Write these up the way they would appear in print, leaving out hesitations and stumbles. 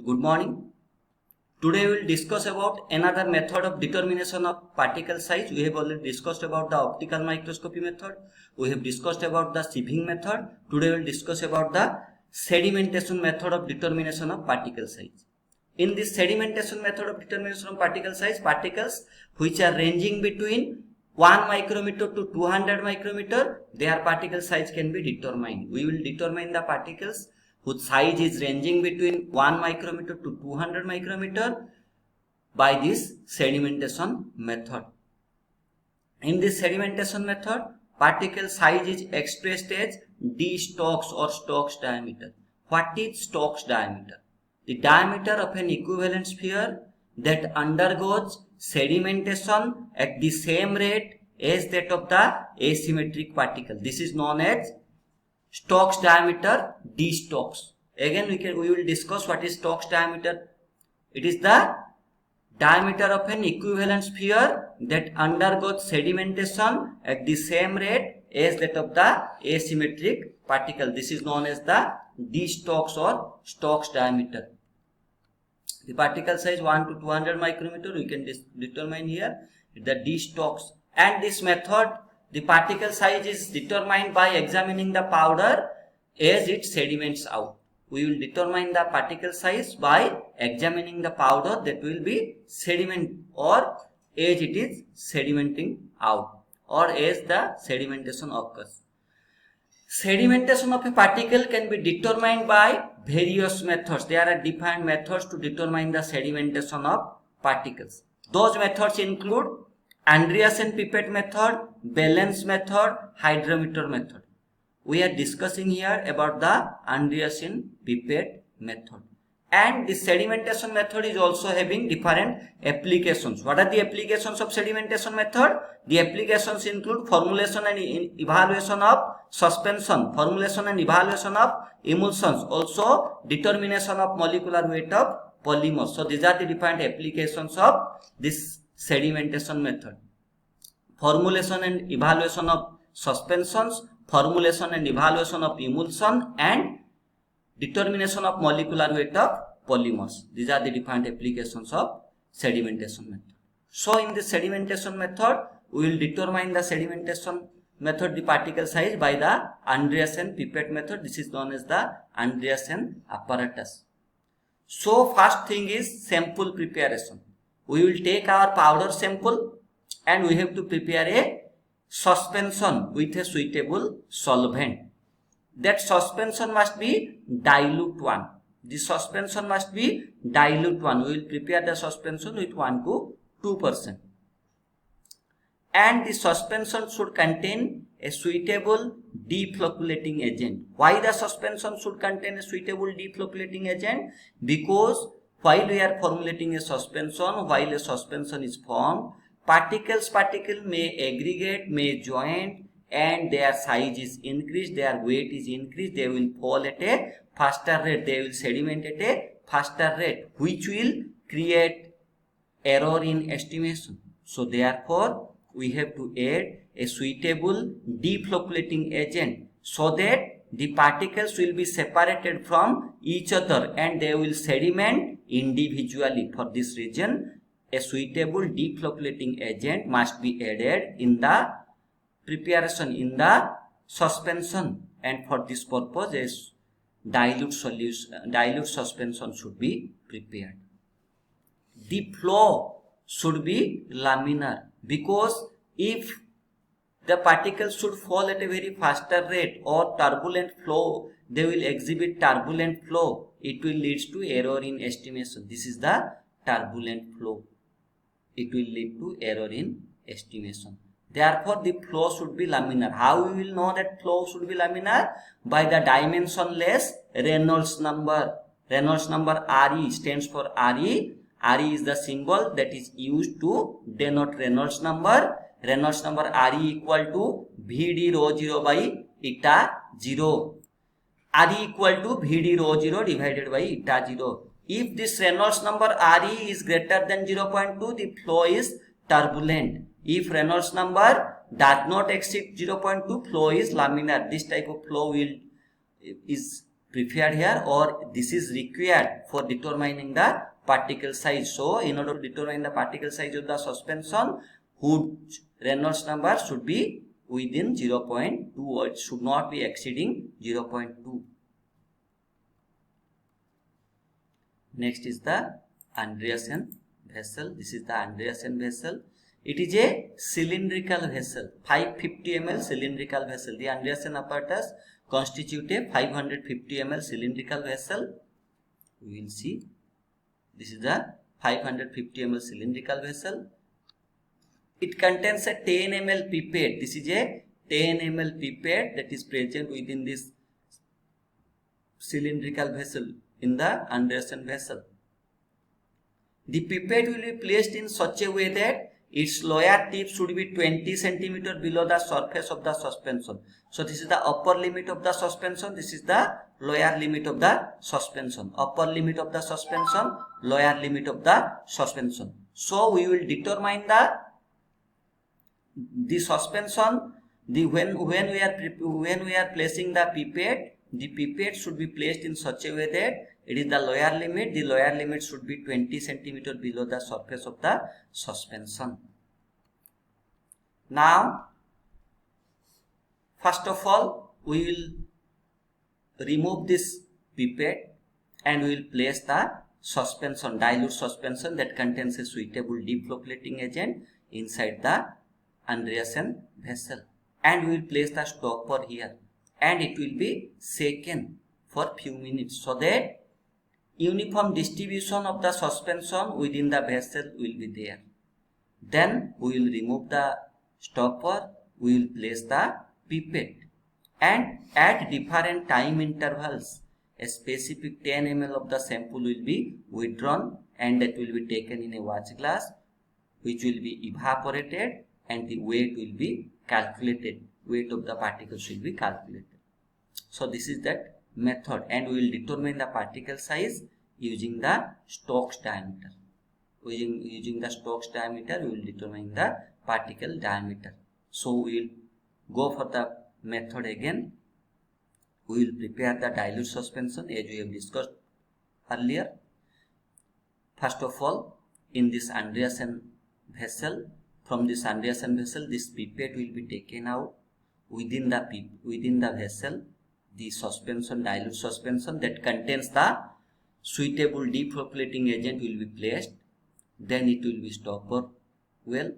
Good morning. Today we will discuss about another method of determination of particle size. We have already discussed about the optical microscopy method. We have discussed about the sieving method. Today we will discuss about the sedimentation method of determination of particle size. In this sedimentation method of determination of particle size, particles which are ranging between 1 micrometer to 200 micrometer, their particle size can be determined. We will determine the particles whose size is ranging between 1 micrometer to 200 micrometer by this sedimentation method. In this sedimentation method, particle size is expressed as d Stokes or Stokes diameter. What is Stokes diameter? The diameter of an equivalent sphere that undergoes sedimentation at the same rate as that of the asymmetric particle. This is known as Stokes diameter, d Stokes. Again we will discuss what is Stokes diameter. It is the diameter of an equivalent sphere that undergoes sedimentation at the same rate as that of the asymmetric particle. This is known as the d Stokes or Stokes diameter. The particle size 1 to 200 micrometer we can determine here the d Stokes, and this method the particle size is determined by examining the powder as it sediments out. We will determine the particle size by examining the powder that will be sediment or as it is sedimenting out or as the sedimentation occurs. Sedimentation of a particle can be determined by various methods. There are different methods to determine the sedimentation of particles. Those methods include Andreasen pipette method, balance method, hydrometer method. We are discussing here about the Andreasen pipette method. And the sedimentation method is also having different applications. What are the applications of sedimentation method? The applications include formulation and evaluation of suspension, formulation and evaluation of emulsions, also determination of molecular weight of polymers. So these are the different applications of this sedimentation method. Formulation and evaluation of suspensions, formulation and evaluation of emulsion, and determination of molecular weight of polymers. These are the different applications of sedimentation method. So in the sedimentation method, we will determine the sedimentation method, the particle size, by the Andreasen pipette method. This is known as the Andreasen apparatus. So first thing is sample preparation. We will take our powder sample and we have to prepare a suspension with a suitable solvent. That suspension must be dilute one. The suspension must be dilute one. We will prepare the suspension with 1 to 2%. And the suspension should contain a suitable deflocculating agent. Why the suspension should contain a suitable deflocculating agent? Because while we are formulating a suspension, while a suspension is formed, particles may aggregate, may join, and their size is increased, their weight is increased, they will fall at a faster rate, they will sediment at a faster rate, which will create error in estimation. So therefore, we have to add a suitable deflocculating agent so that the particles will be separated from each other and they will sediment individually. For this reason, a suitable deflocculating agent must be added in the preparation, in the suspension, and for this purpose a dilute suspension should be prepared. The flow should be laminar, because if the particles should fall at a very faster rate or turbulent flow, they will exhibit turbulent flow. It will lead to error in estimation. This is the turbulent flow. It will lead to error in estimation. Therefore, the flow should be laminar. How we will know that flow should be laminar? By the dimensionless Reynolds number. Reynolds number RE stands for RE. RE is the symbol that is used to denote Reynolds number. Reynolds number RE equal to VD rho 0 by eta 0. RE equal to VD rho 0 divided by eta 0. If this Reynolds number RE is greater than 0.2, the flow is turbulent. If Reynolds number does not exceed 0.2, flow is laminar. This type of flow is preferred here, or this is required for determining the particle size. So in order to determine the particle size of the suspension, whose Reynolds number should be within 0.2 or it should not be exceeding 0.2. Next is the Andreasen vessel. This is the Andreasen vessel. It is a cylindrical vessel, 550 ml cylindrical vessel. The Andreasen apparatus constitute a 550 ml cylindrical vessel. We will see. This is the 550 ml cylindrical vessel. It contains a 10 ml pipette. This is a 10 ml pipette that is present within this cylindrical vessel in the Andreasen vessel. The pipette will be placed in such a way that its lower tip should be 20 cm below the surface of the suspension. So this is the upper limit of the suspension. This is the lower limit of the suspension. Upper limit of the suspension, lower limit of the suspension. So we will determine the suspension. When we are placing the pipette should be placed in such a way that it is the lower limit. The lower limit should be 20 cm below the surface of the suspension. Now, first of all, we will remove this pipette and we will place the suspension, dilute suspension that contains a suitable deep flow plating agent inside the Andreasen vessel. And we will place the stopper here and it will be shaken for few minutes so that uniform distribution of the suspension within the vessel will be there. Then we will remove the stopper, we will place the pipette, and at different time intervals a specific 10 ml of the sample will be withdrawn and that will be taken in a watch glass, which will be evaporated and the weight will be calculated. Weight of the particles will be calculated. So this is that method, and we will determine the particle size using the Stokes diameter. Using the Stokes diameter, we will determine the particle diameter. So we will go for the method again. We will prepare the dilute suspension as we have discussed earlier. First of all, in this Andreasen vessel, from this Andreasen vessel, this pipette will be taken out. Within the vessel, the suspension, dilute suspension that contains the suitable deep flow plating agent will be placed. Then it will be stopper well,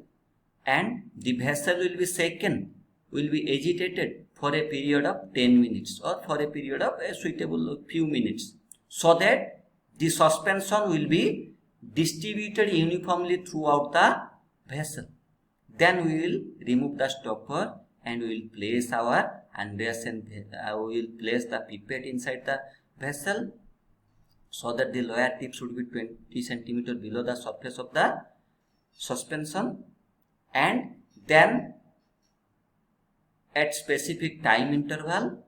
and the vessel will be shaken, will be agitated for a period of 10 minutes or for a period of a suitable few minutes, so that the suspension will be distributed uniformly throughout the vessel. Then we will remove the stopper and we will place our Andreasen, we will place the pipette inside the vessel so that the lower tip should be 20 cm below the surface of the suspension, and then at specific time interval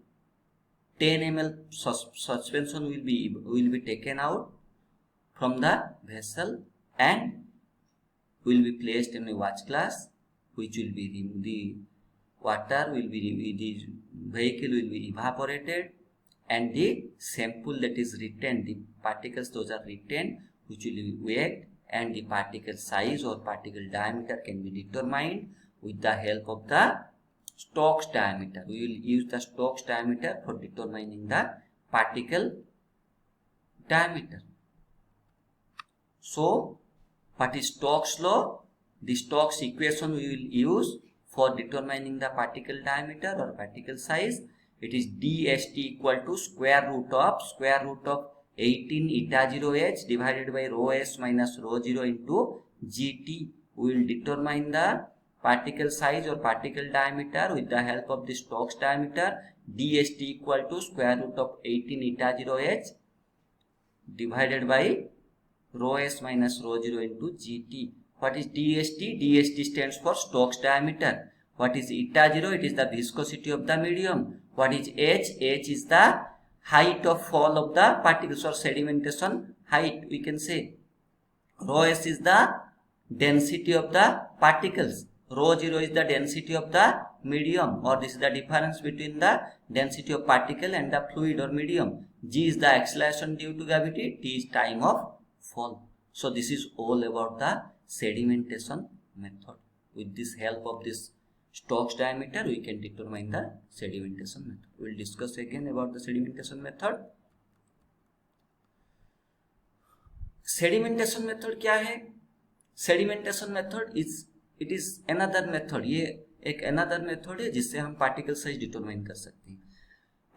10 ml suspension will be taken out from the vessel and will be placed in a watch glass, which will be the water will be, the vehicle will be evaporated, and the sample that is retained, the particles those are retained, which will be weighed, and the particle size or particle diameter can be determined with the help of the Stokes diameter. We will use the Stokes diameter for determining the particle diameter. So, what is Stokes law? The Stokes equation we will use for determining the particle diameter or particle size. It is dst equal to square root of 18 eta 0 h divided by rho s minus rho 0 into gt. We will determine the particle size or particle diameter with the help of the Stokes diameter. dst equal to square root of 18 eta 0 h divided by rho s minus rho 0 into gt. What is dst? dst stands for Stokes diameter. What is eta 0? It is the viscosity of the medium. What is h? h is the height of fall of the particles or sedimentation height, we can say. Rho s is the density of the particles. Rho 0 is the density of the medium, or this is the difference between the density of particle and the fluid or medium. G is the acceleration due to gravity, T is time of fall. So this is all about the sedimentation method. With this help of this Stokes diameter, we can determine the sedimentation method. We will discuss again about the sedimentation method. Sedimentation method क्या है? Sedimentation method it is another method. ये एक another method है जिससे हम particle size determine कर सकते हैं.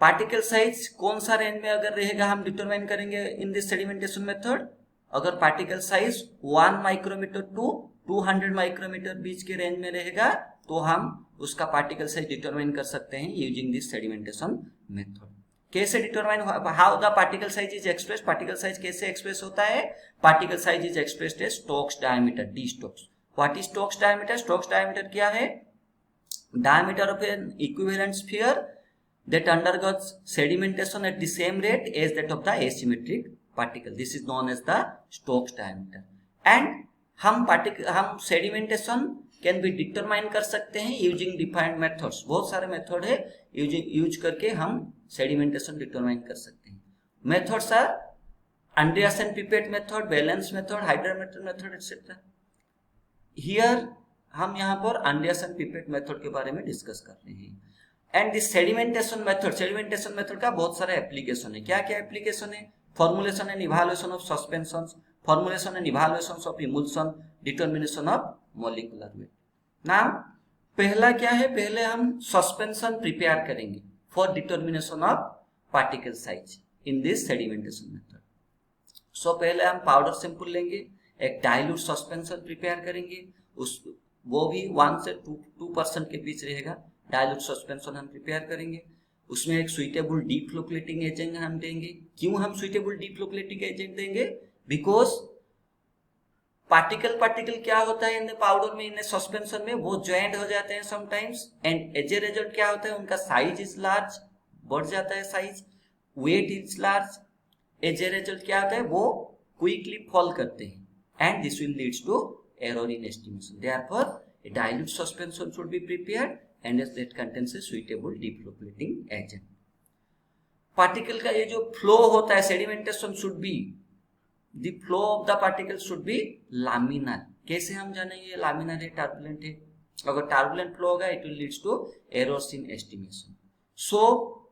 Particle size कौन सा रेंज में अगर रहेगा हम determine करेंगे in this sedimentation method. अगर particle size 1 micrometer to 200 micrometer बीच के रेंज में रहेगा तो हम उसका पार्टिकल साइज डिटरमाइन कर सकते हैं यूजिंग दिस सेडिमेंटेशन मेथड. कैसे determine, how the particle size is express. Particle size कैसे एक्सप्रेस होता है? Particle size is expressed as Stokes diameter, D Stokes. What is Stokes diameter? Stokes diameter क्या है? Diameter of an equivalent sphere that undergoes sedimentation at the same rate as that of the asymmetric particle. This is known as the Stokes diameter. And हम sedimentation can be determine कर सकते हैं using defined methods. बहुत सारे method है use करके हम sedimentation determine कर सकते हैं. Methods are Andersen pipette method, balance method, hydrometer method etcetera. Here हम यहाँ पर एंडरसन पिपेट मेथड के बारे में डिस्कस कर रहे हैं. एंड दिस सेडिमेंटेशन मेथड का बहुत सारे एप्लीकेशन है. क्या क्या एप्लीकेशन है? Formulation and evaluation of suspensions, formulation and evaluation of emulsion, determination of molecular weight. Now पहला क्या है? पहले हम सस्पेंशन प्रिपेयर करेंगे for determination of particle size in this sedimentation method. So पहले हम पाउडर सैंपल लेंगे, एक डाइल्यूट सस्पेंशन प्रिपेयर करेंगे, वो भी 1 से 2% के बीच रहेगा. डाइल्यूट सस्पेंशन हम प्रिपेयर करेंगे, उसमें एक सुइटेबल डीफ्लोक्लेटिंग एजेंट हम देंगे. क्यों हम सुइटेबल डीफ्लोक्लेटिंग एजेंट देंगे? बिकॉज पार्टिकल क्या होता है इन पाउडर में, इन सस्पेंशन में, वो ज्वाइंट हो जाते हैं sometimes. And as a result क्या होता है? उनका साइज इज लार्ज, बढ़ जाता है size. Weight is large. As a result क्या होता है? वो क्विकली फॉल करते हैं. And this will leads to error in estimation. Therefore a dilute suspension should be prepared and as that contains a suitable deflocculating agent. Particle का ये जो flow होता है, sedimentation should be, the flow of the particle should be laminar. कैसे हम जानेंगे laminar है, turbulent है? अगर टर्बुलेंट फ्लो होगा it will leads to errors in estimation. So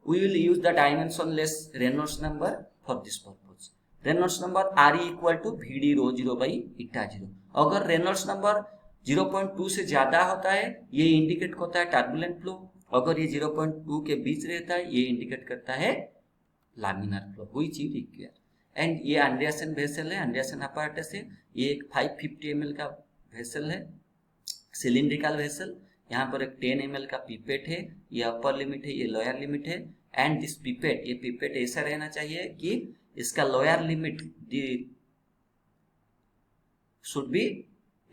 we will use the dimensionless Reynolds number for this purpose. Reynolds number are equal to VD rho 0 by eta 0. अगर Reynolds number 0.2 से ज्यादा होता है ये indicate होता है turbulent flow. अगर ये 0.2 के बीच रहता है ये इंडिकेट करता है लामिनार फ्लो. हुई चीज रिक्वायर. एंड ये एंडरसन वेसल है, एंडरसन apparatus है. ये एक 550 ml का वेसल है, सिलिंड्रिकल वेसल. यहाँ पर एक 10 ml का पिपेट है. ये अपर लिमिट है, ये लोअर लिमिट है. एंड दिस पिपेट, ये पिपेट ऐसा रहना चाहिए कि इसका lower limit should be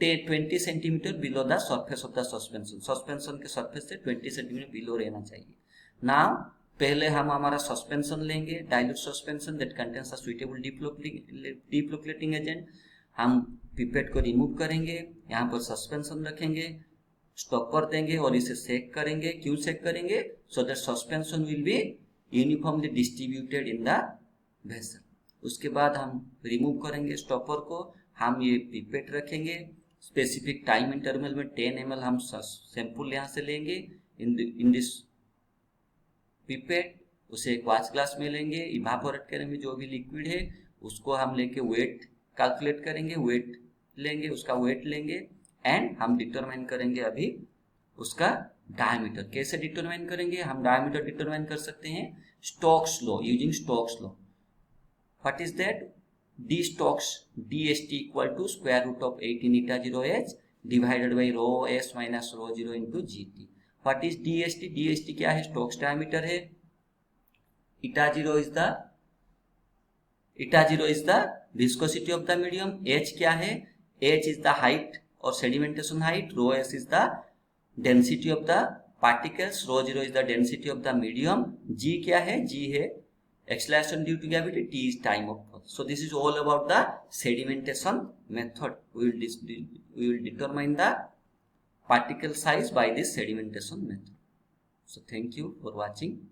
20 centimetre below the surface of the suspension. Suspension के सरफेस से 20 सेंटीमीटर बिलो रहना चाहिए. नाउ पहले हम हमारा सस्पेंशन लेंगे, dilute suspension that contains a suitable deflocculating agent. हम पिपेट को रिमूव करेंगे, यहाँ पर सस्पेंशन रखेंगे, स्टॉपर देंगे और इसे सेक करेंगे. क्यों सेक करेंगे? So that suspension will be uniformly distributed in the vessel. उसके बाद हम रिमूव करेंगे स्टॉपर को, हम ये पिपेट रखेंगे. स्पेसिफिक टाइम इंटरवल में 10 ml हम सैंपल यहाँ से लेंगे इन दिस पिपेट. उसे एक वाच ग्लास में लेंगे, इवापोरेट करेंगे जो भी लिक्विड है उसको हम लेके वेट कैलकुलेट करेंगे, वेट लेंगे, उसका वेट लेंगे. एंड हम डिटरमाइन करेंगे अभी उसका डायमीटर. कैसे डिटरमाइन करेंगे? हम डायमीटर डिटरमाइन कर सकते हैं Stokes law, using Stokes law. What is that? D Stokes DST equal to square root of 18 eta 0h divided by rho s minus rho 0 into GT. What is DST? DST क्या है? Stokes diameter है. Eta 0 is the viscosity of the medium. H क्या है? H is the height or sedimentation height. Rho s is the density of the particles. Rho 0 is the density of the medium. G क्या है? G है acceleration due to gravity. T is time of fall. So this is all about the sedimentation method. We will determine the particle size by this sedimentation method. So thank you for watching.